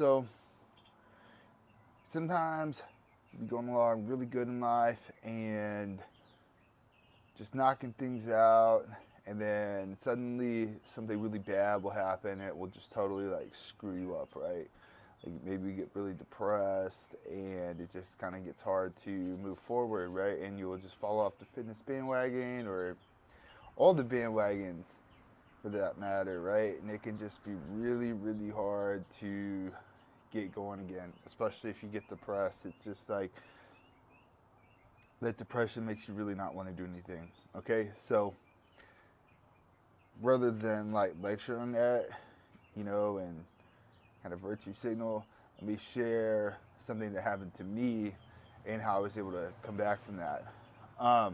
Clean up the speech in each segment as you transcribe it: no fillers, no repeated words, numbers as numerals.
So sometimes you're going along really good in life and just knocking things out, and then suddenly something really bad will happen. And it will just totally like screw you up, right? Like maybe you get really depressed, and it just kind of gets hard to move forward, right? And you'll just fall off the fitness bandwagon or all the bandwagons for that matter, right? And it can just be really, really hard to get going again, especially if you get depressed. It's just like that depression makes you really not want to do anything. Okay, so rather than like lecture on that, and kind of virtue signal, let me share something that happened to me and how I was able to come back from that. I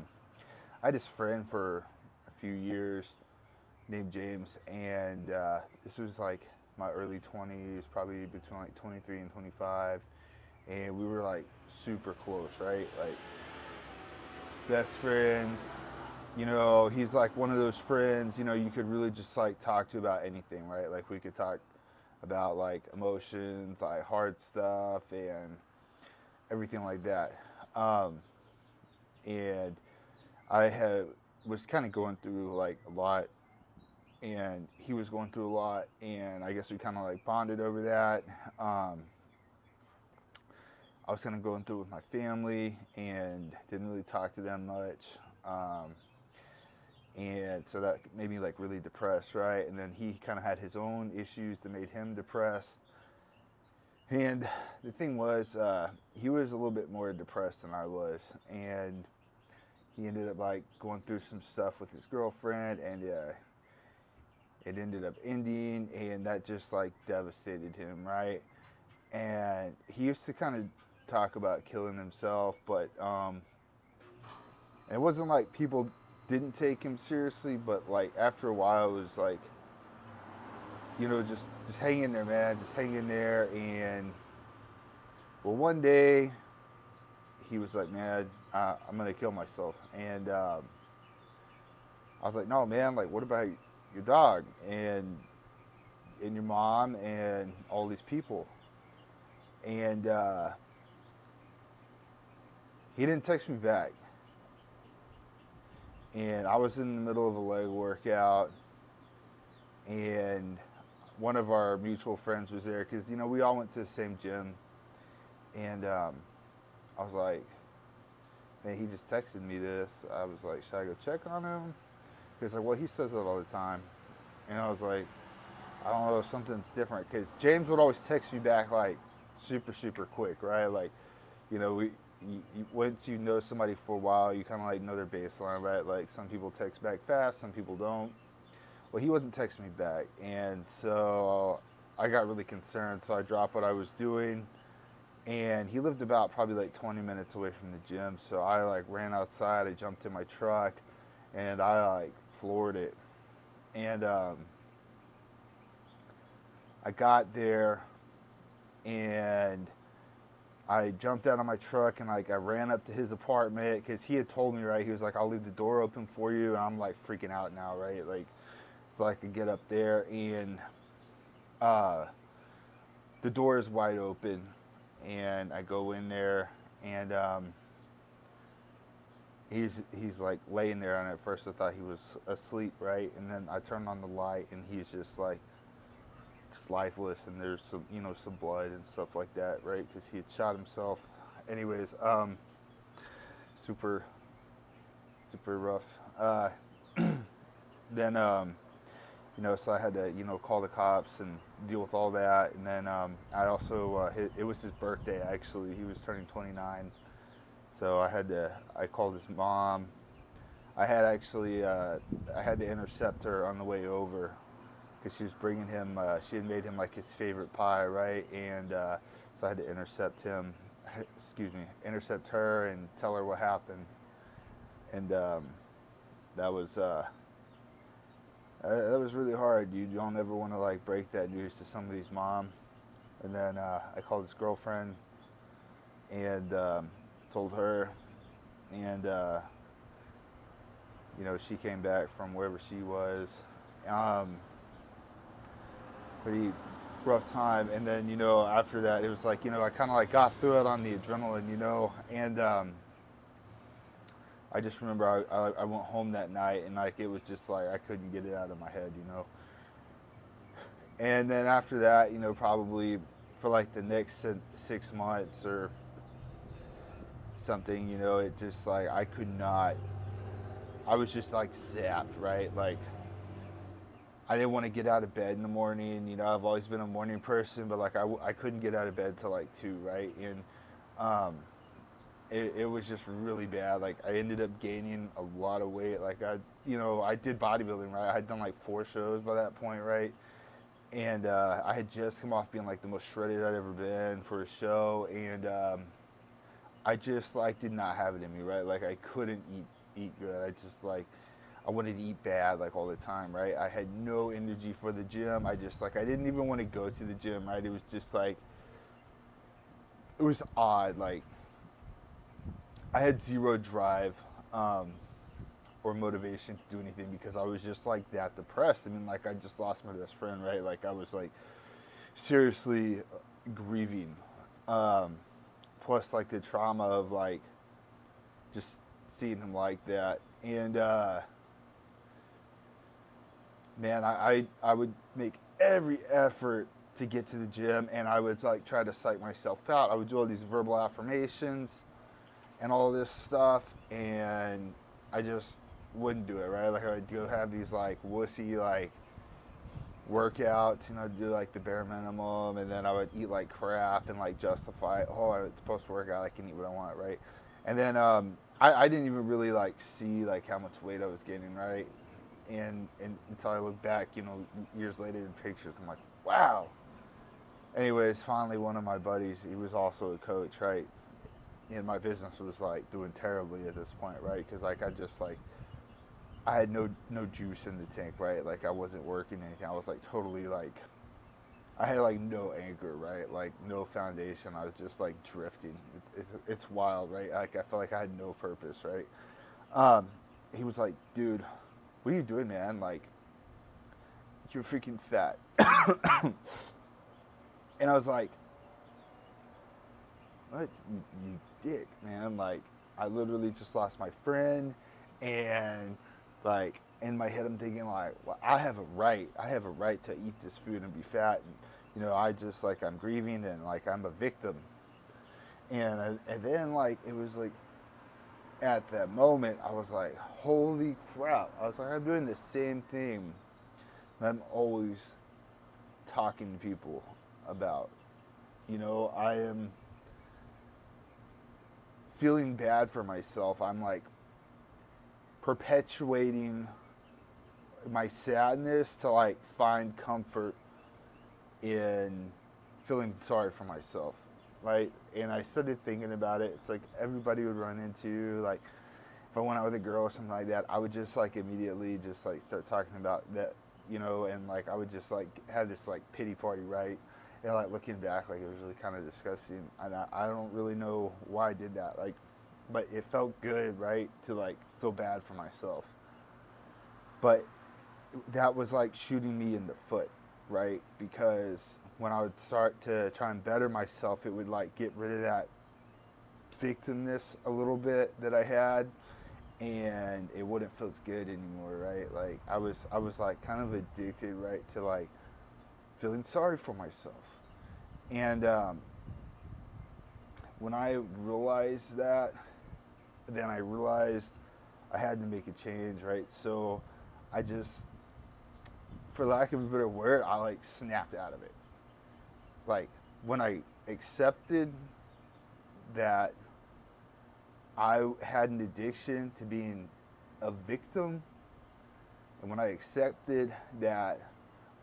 had this friend for a few years named James, and this was like my early 20s, probably between like 23 and 25, and we were like super close, right? Like best friends. He's like one of those friends, you could really just like talk to about anything, right? Like we could talk about like emotions, like hard stuff, and everything like that. Um, and I had was kind of going through like a lot, and he was going through a lot, and I guess we kind of like bonded over that. Um, I was kind of going through with my family and didn't really talk to them much. Um, and so that made me like really depressed, right? And then he kind of had his own issues that made him depressed. And the thing was, he was a little bit more depressed than I was, and he ended up like going through some stuff with his girlfriend, and it ended up ending, and that just like devastated him, right? And he used to kind of talk about killing himself, but it wasn't like people didn't take him seriously, but like after a while, it was like, just hang in there, man, just hang in there. And well, one day he was like, man, I'm gonna kill myself, and I was like, no, man, like what about your dog and your mom and all these people? And he didn't text me back, and I was in the middle of a leg workout, and one of our mutual friends was there because we all went to the same gym, and I was like, man, he just texted me this. I was like, should I go check on him? He's like, well, he says it all the time, and I was like, I don't know if something's different because James would always text me back like super super quick, right? Like, we once you know somebody for a while, you kind of like know their baseline, right? Like some people text back fast, some people don't. Well, he wasn't texting me back, and so I got really concerned. So I dropped what I was doing, and he lived about probably like 20 minutes away from the gym. So I like ran outside. I jumped in my truck, and I like floored it. And I got there, and I jumped out of my truck, and like I ran up to his apartment because he had told me, right, he was like, I'll leave the door open for you, and I'm like freaking out now, right? Like so I could get up there, and uh, the door is wide open, and I go in there, and he's like laying there, and at first I thought he was asleep, right? And then I turned on the light, and he's just like lifeless, and there's some blood and stuff like that, right? Because he had shot himself. Anyways, super super rough. Then so I had to call the cops and deal with all that, and then I also it was his birthday actually. He was turning 29, so I called his mom. I had to intercept her on the way over because she was bringing him. She had made him like his favorite pie, right? And so I had to intercept him. Excuse me, intercept her and tell her what happened. And that was that was really hard. You don't ever want to like break that news to somebody's mom. And then I called his girlfriend and told her, and she came back from wherever she was. Pretty rough time. And then, after that, it was like, I kind of like got through it on the adrenaline, and I just remember I went home that night, and like it was just like I couldn't get it out of my head. And then after that, probably for like the next 6 months or something, it just like I could not. I was just like zapped, right? Like I didn't want to get out of bed in the morning. I've always been a morning person, but like I couldn't get out of bed till like 2, right? And um, it was just really bad. Like I ended up gaining a lot of weight. Like I did bodybuilding, right? I had done like 4 shows by that point, right? And I had just come off being like the most shredded I'd ever been for a show, and I just like did not have it in me, right? Like I couldn't eat good. I just like I wanted to eat bad like all the time, right? I had no energy for the gym. I just like I didn't even want to go to the gym, right? It was just like it was odd. Like I had zero drive or motivation to do anything because I was just like that depressed. I mean, like I just lost my best friend, right? Like I was like seriously grieving. Plus like the trauma of like just seeing him like that. And man, I would make every effort to get to the gym, and I would like try to psych myself out. I would do all these verbal affirmations and all this stuff, and I just wouldn't do it, right? Like I would go have these like wussy like workouts, do like the bare minimum, and then I would eat like crap and like justify, oh, it's supposed to work out, I can eat what I want, right? And then I didn't even really like see like how much weight I was gaining, right? And until I look back, years later in pictures, I'm like, wow. Anyways, finally one of my buddies, he was also a coach, right? And my business was like doing terribly at this point, right? Because like I had no juice in the tank, right? Like I wasn't working anything. I was like totally like I had like no anchor, right? Like no foundation. I was just like drifting. It's wild, right? Like I felt like I had no purpose, right? He was like, dude, what are you doing, man? Like you're freaking fat. And I was like, what? You dick, man. Like I literally just lost my friend, and like in my head I'm thinking like, well, I have a right to eat this food and be fat, and I just like I'm grieving and like I'm a victim. And then like it was like at that moment I was like, holy crap. I was like, I'm doing the same thing that I'm always talking to people about. I am feeling bad for myself. I'm like perpetuating my sadness to like find comfort in feeling sorry for myself, right? And I started thinking about it. It's like everybody would run into, like if I went out with a girl or something like that, I would just like immediately just like start talking about that, and like I would just like have this like pity party, right? And like looking back, like it was really kind of disgusting, and I don't really know why I did that, like, but it felt good, right, to like feel bad for myself. But that was like shooting me in the foot, right? Because when I would start to try and better myself, it would like get rid of that victimness a little bit that I had, and it wouldn't feel as good anymore, right? Like I was like kind of addicted, right, to like feeling sorry for myself. And when I realized that, then I realized I had to make a change, right? So I just, for lack of a better word, I like snapped out of it. Like when I accepted that I had an addiction to being a victim, and when I accepted that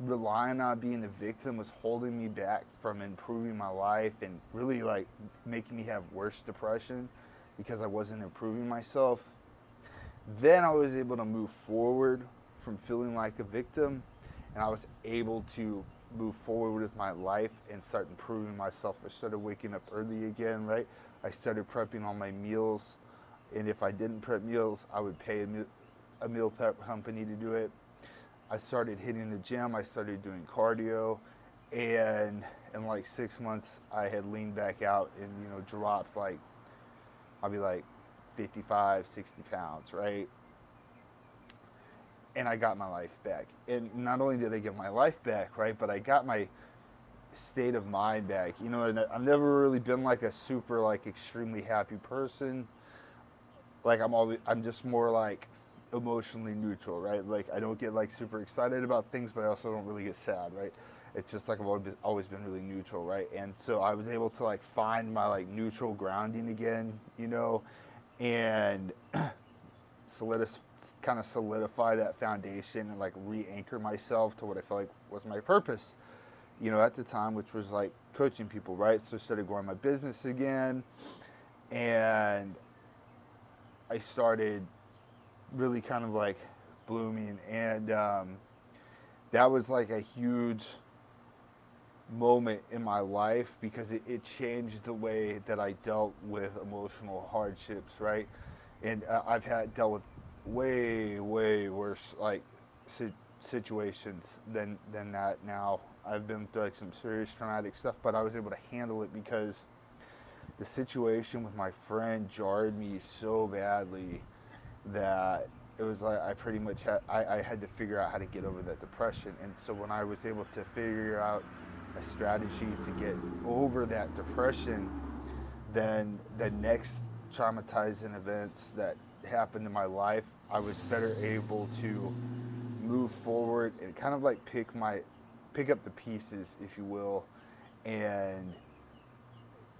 relying on being a victim was holding me back from improving my life and really like making me have worse depression because I wasn't improving myself, then I was able to move forward from feeling like a victim, and I was able to move forward with my life and start improving myself. I started waking up early again, right? I started prepping all my meals, and if I didn't prep meals, I would pay a meal prep company to do it. I started hitting the gym. I started doing cardio, And in like 6 months, I had leaned back out and, dropped like, I'll be like 55, 60 pounds, right? And I got my life back. And not only did I get my life back, right, but I got my state of mind back. And I've never really been like a super like extremely happy person. Like I'm just more like emotionally neutral, right? Like I don't get like super excited about things, but I also don't really get sad, right? It's just like I've always been really neutral, right? And so I was able to like find my like neutral grounding again, and solidify kind of solidify that foundation and like re-anchor myself to what I felt like was my purpose, at the time, which was like coaching people, right? So I started growing my business again, and I started really kind of like blooming, and that was like a huge moment in my life because it changed the way that I dealt with emotional hardships, right? And I've had dealt with way worse like situations than that. Now I've been through like some serious traumatic stuff, but I was able to handle it because the situation with my friend jarred me so badly that it was like I pretty much I had to figure out how to get over that depression. And so when I was able to figure out a strategy to get over that depression, then the next traumatizing events that happened in my life, I was better able to move forward and kind of like pick up the pieces, if you will, and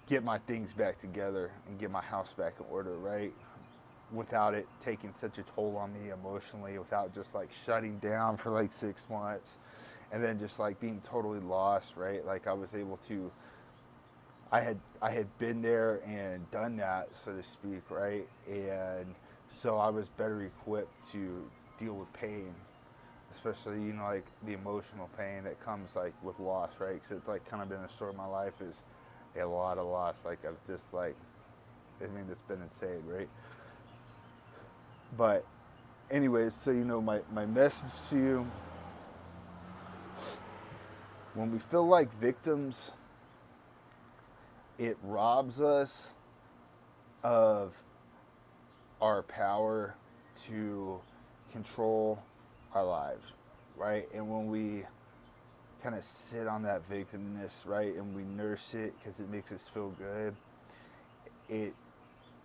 get my things back together and get my house back in order, right? Without it taking such a toll on me emotionally, without just like shutting down for like 6 months and then just like being totally lost, right? Like I was able to, I had been there and done that, so to speak, right? And so I was better equipped to deal with pain, especially like the emotional pain that comes like with loss, right? Because it's like kind of been a story of my life is a lot of loss. Like I've just like, I mean, it's been insane, right? But anyways, so my message to you: when we feel like victims, it robs us of our power to control our lives, right? And when we kind of sit on that victimness, right, and we nurse it because it makes us feel good, it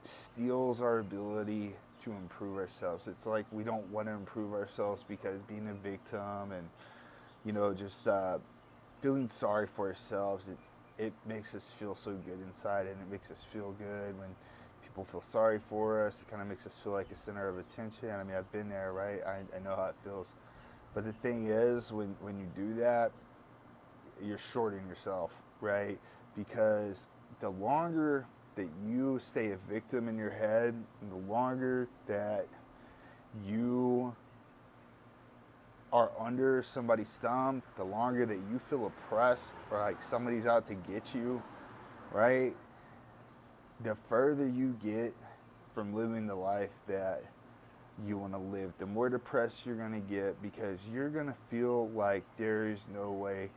steals our ability to improve ourselves. It's like we don't want to improve ourselves because being a victim and just feeling sorry for ourselves, it makes us feel so good inside, and it makes us feel good when people feel sorry for us. It kind of makes us feel like a center of attention. I mean, I've been there, right? I know how it feels. But the thing is, when you do that, you're shorting yourself, right? Because the longer that you stay a victim in your head, and the longer that you are under somebody's thumb, the longer that you feel oppressed or like somebody's out to get you, right? The further you get from living the life that you want to live, the more depressed you're going to get because you're going to feel like there is no way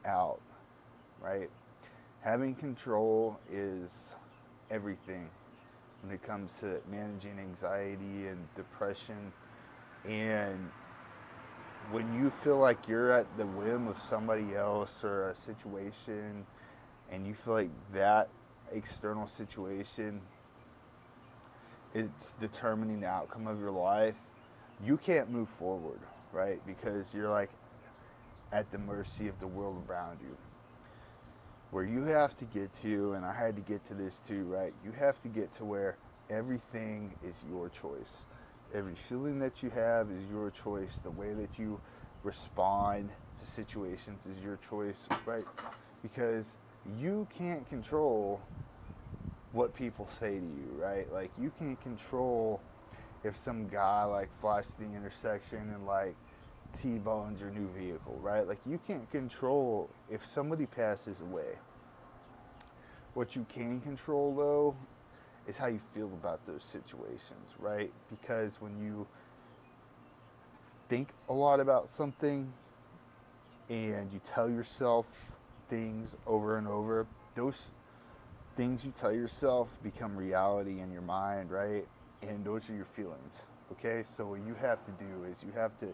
out, right? Having control is everything when it comes to managing anxiety and depression. And when you feel like you're at the whim of somebody else or a situation, and you feel like that external situation is determining the outcome of your life, you can't move forward, right? Because you're like at the mercy of the world around you. Where you have to get to, and I had to get to this too, right? You have to get to where everything is your choice. Every feeling that you have is your choice. The way that you respond to situations is your choice, right? Because you can't control what people say to you, right? Like you can't control if some guy like flies to the intersection and like T-bones your new vehicle, right? Like you can't control if somebody passes away. What you can control though is how you feel about those situations, right? Because when you think a lot about something, and you tell yourself things over and over, those things you tell yourself become reality in your mind, right? And those are your feelings. Okay, so what you have to do is you have to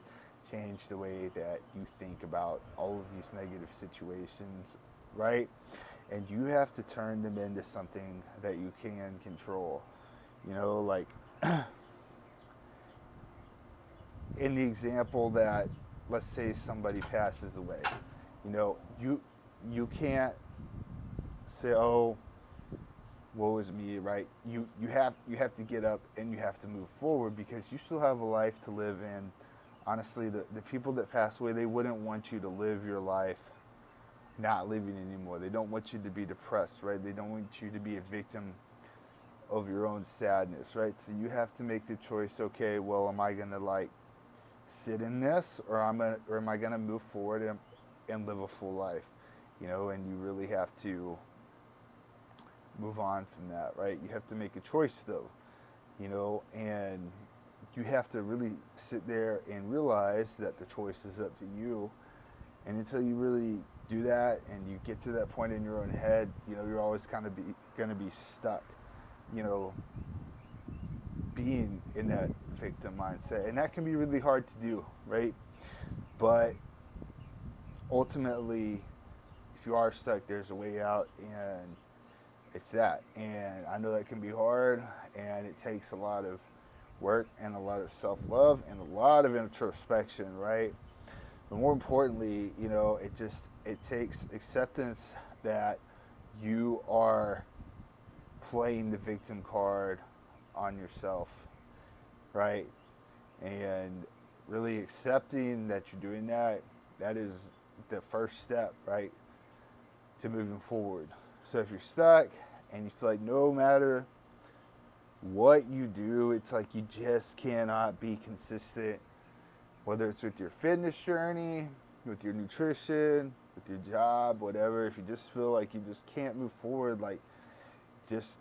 change the way that you think about all of these negative situations, right? And you have to turn them into something that you can control. Like in the example that, let's say somebody passes away, you know, you you can't say, "Oh, woe is me," right? You have to get up and you have to move forward because you still have a life to live in. Honestly, the people that pass away, they wouldn't want you to live your life not living anymore. They don't want you to be depressed, right? They don't want you to be a victim of your own sadness, right? So you have to make the choice, okay, well, am I going to like sit in this, or am I going to move forward and live a full life? And you really have to move on from that, right? You have to make a choice though, and you have to really sit there and realize that the choice is up to you. And until you really do that and you get to that point in your own head, you're always kind of going to be stuck, you know, being in that victim mindset. And that can be really hard to do, right? But ultimately, if you are stuck, there's a way out, and it's that. And I know that can be hard, and it takes a lot of work and a lot of self-love and a lot of introspection, right? But more importantly, it takes acceptance that you are playing the victim card on yourself, right? And really accepting that you're doing that, that is the first step, right, to moving forward. So if you're stuck and you feel like no matter what you do, it's like you just cannot be consistent, whether it's with your fitness journey, with your nutrition, with your job, whatever. If you just feel like you just can't move forward, like just,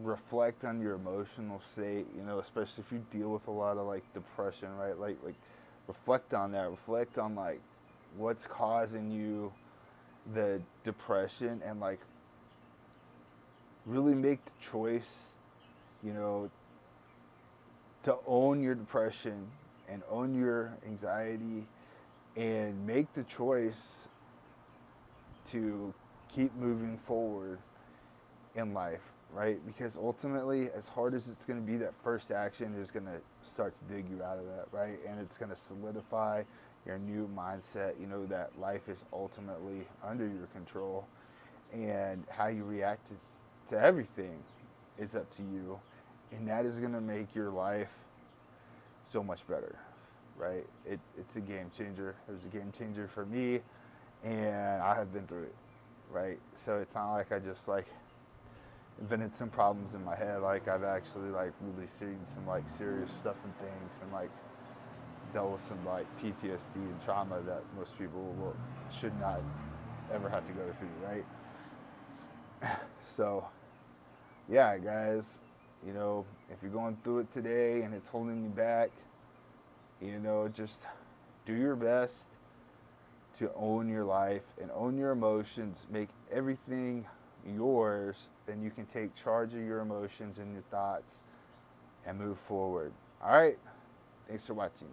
reflect on your emotional state, especially if you deal with a lot of like depression, right? Like reflect on that. Reflect on like what's causing you the depression, and like really make the choice, to own your depression and own your anxiety, and make the choice to keep moving forward in life, right? Because ultimately, as hard as it's going to be, that first action is going to start to dig you out of that, right? And it's going to solidify your new mindset, that life is ultimately under your control, and how you react to everything is up to you. And that is going to make your life so much better, right? It's a game changer. It was a game changer for me, and I have been through it, right? So it's not like I just like invented some problems in my head. Like I've actually like really seen some like serious stuff and things, and like dealt with some like PTSD and trauma that most people should not ever have to go through, right? So yeah, guys, if you're going through it today and it's holding you back, just do your best to own your life and own your emotions. Make everything yours. Then you can take charge of your emotions and your thoughts and move forward. All right. Thanks for watching.